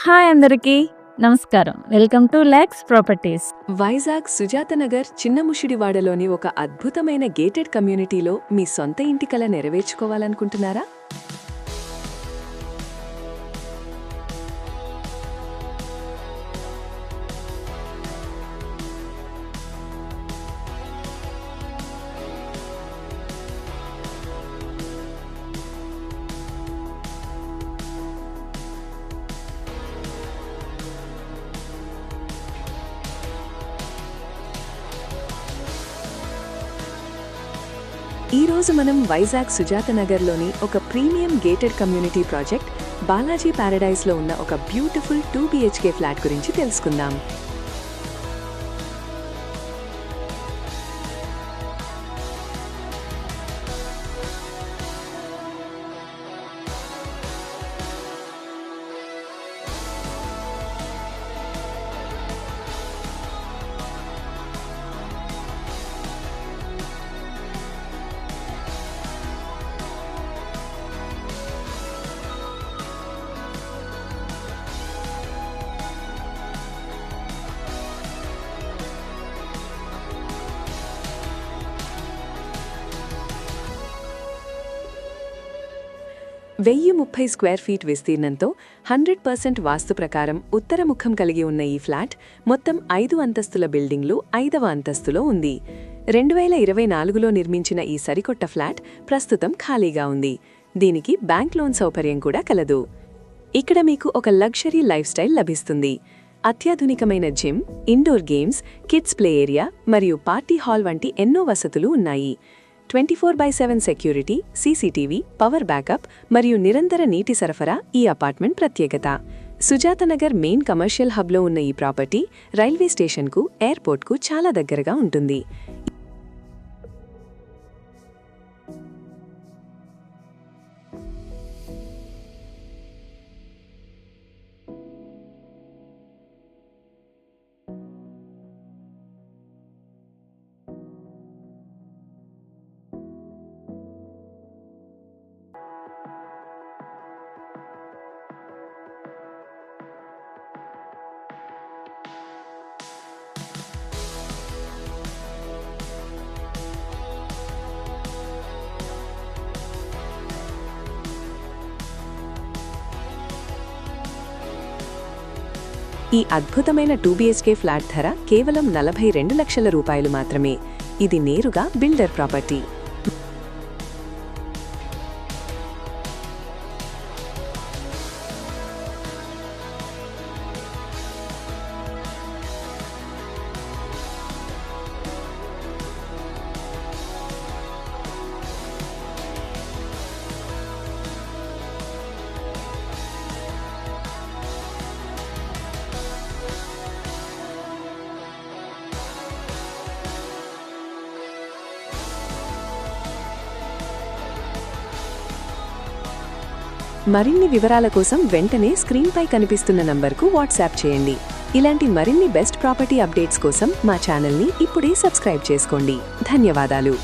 Hi అందరికీ నమస్కారం. Welcome to Laks properties. Vizag Sujatanagar చిన్నముషిడివాడలోని ఒక అద్భుతమైన గేటెడ్ కమ్యూనిటీలో మీ సొంత ఇంటి కల నెరవేర్చుకోవాలనుకుంటున్నారా? ఈ రోజు మనం వైజాగ్ సుజాతనగర్లోని ఒక premium gated community project Balaji ప్యారడైజ్లో ఉన్న ఒక బ్యూటిఫుల్ 2 BHK ఫ్లాట్ గురించి తెలుసుకుందాం. వెయ్యి 30 స్క్వేర్ ఫీట్ విస్తీర్ణంతో 100% వాస్తు ప్రకారం ఉత్తరముఖం కలిగి ఉన్న ఈ ఫ్లాట్ మొత్తం 5 అంతస్తుల బిల్డింగ్లు 5వ అంతస్తులో ఉంది. 2024లో నిర్మించిన ఈ సరికొత్త ఫ్లాట్ ప్రస్తుతం ఖాళీగా ఉంది. దీనికి బ్యాంక్ లోన్ సౌకర్యం కూడా కలదు. ఇక్కడ మీకు ఒక లగ్జరీ లైఫ్ స్టైల్ లభిస్తుంది. అత్యాధునికమైన gym, indoor games, kids play area మరియు పార్టీ హాల్ వంటి ఎన్నో వసతులు ఉన్నాయి. 24/7 సెక్యూరిటీ, సీసీటీవీ, పవర్ బ్యాకప్ మరియు నిరంతర నీటి సరఫరా ఈ అపార్ట్మెంట్ ప్రత్యేకత. సుజాతనగర్ మెయిన్ కమర్షియల్ హబ్లో ఉన్న ఈ ప్రాపర్టీ రైల్వే స్టేషన్కు, ఎయిర్పోర్ట్కు చాలా దగ్గరగా ఉంటుంది. ఈ అద్భుతమైన 2 BHK ఫ్లాట్ ధర కేవలం 42 లక్షల రూపాయలు మాత్రమే. ఇది నేరుగా బిల్డర్ ప్రాపర్టీ. మరిన్ని వివరాల కోసం వెంటనే స్క్రీన్పై కనిపిస్తున్న నంబర్కు వాట్సాప్ చేయండి. ఇలాంటి మరిన్ని బెస్ట్ ప్రాపర్టీ అప్డేట్స్ కోసం మా ఛానల్ని ఇప్పుడే సబ్స్క్రైబ్ చేసుకోండి. ధన్యవాదాలు.